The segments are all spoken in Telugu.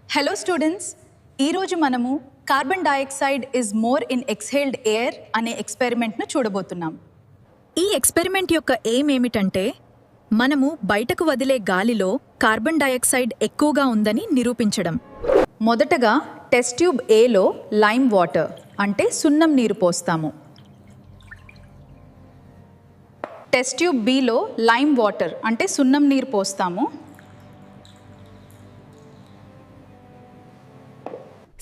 హలో స్టూడెంట్స్, ఈరోజు మనము carbon dioxide is more in exhaled air అనే ఎక్స్పెరిమెంట్ను చూడబోతున్నాం. ఈ ఎక్స్పెరిమెంట్ యొక్క ఎయిమ్ ఏమిటంటే మనము బయటకు వదిలే గాలిలో కార్బన్ డయాక్సైడ్ ఎక్కువగా ఉందని నిరూపించడం. మొదటగా టెస్ట్ ట్యూబ్ ఏలో లైమ్ వాటర్ అంటే సున్నం నీరు పోస్తాము. టెస్ట్ ట్యూబ్ బిలో లైమ్ వాటర్ అంటే సున్నం నీరు పోస్తాము.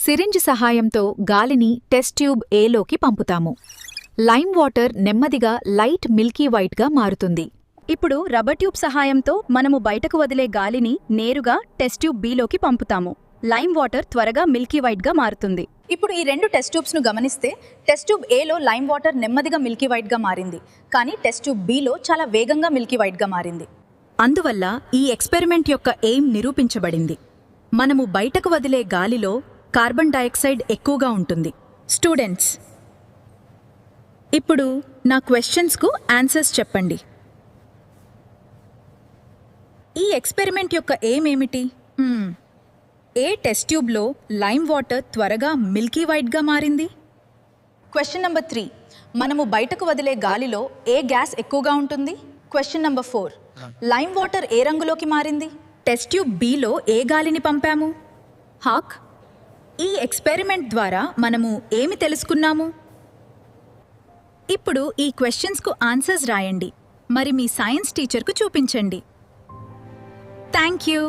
సిరింజ్ సహాయంతో గాలిని టెస్ట్ ట్యూబ్ ఏలోకి పంపుతాము. లైమ్ వాటర్ నెమ్మదిగా లైట్ మిల్కీ వైట్గా మారుతుంది. ఇప్పుడు రబ్బర్ ట్యూబ్ సహాయంతో మనము బయటకు వదిలే గాలిని నేరుగా టెస్ట్ ట్యూబ్ బిలోకి పంపుతాము. లైమ్ వాటర్ త్వరగా మిల్కీ వైట్గా మారుతుంది. ఇప్పుడు ఈ రెండు టెస్ట్ ట్యూబ్స్ను గమనిస్తే టెస్ట్ ట్యూబ్ ఏలో లైమ్ వాటర్ నెమ్మదిగా మిల్కీ వైట్గా మారింది, కానీ టెస్ట్ ట్యూబ్ బిలో చాలా వేగంగా మిల్కీ వైట్గా మారింది. అందువల్ల ఈ ఎక్స్పెరిమెంట్ యొక్క ఎయిమ్ నిరూపించబడింది. మనము బయటకు వదిలే గాలిలో కార్బన్ డయాక్సైడ్ ఎక్కువగా ఉంటుంది. స్టూడెంట్స్, ఇప్పుడు నా క్వశ్చన్స్కు ఆన్సర్స్ చెప్పండి. ఈ ఎక్స్పెరిమెంట్ యొక్క ఎయిమ్ ఏమిటి? ఏ టెస్ట్ ట్యూబ్లో లైమ్ వాటర్ త్వరగా మిల్కీ వైట్గా మారింది? క్వశ్చన్ నెంబర్ 3, మనము బయటకు వదిలే గాలిలో ఏ గ్యాస్ ఎక్కువగా ఉంటుంది? క్వశ్చన్ నెంబర్ 4, లైమ్ వాటర్ ఏ రంగులోకి మారింది? టెస్ట్ ట్యూబ్ బిలో ఏ గాలిని పంపాము? హాక్. ఈ ఎక్స్పెరిమెంట్ ద్వారా మనము ఏమి తెలుసుకున్నాము? ఇప్పుడు ఈ క్వశ్చన్స్కు ఆన్సర్స్ రాయండి, మరి మీ సైన్స్ టీచర్కు చూపించండి. Thank you.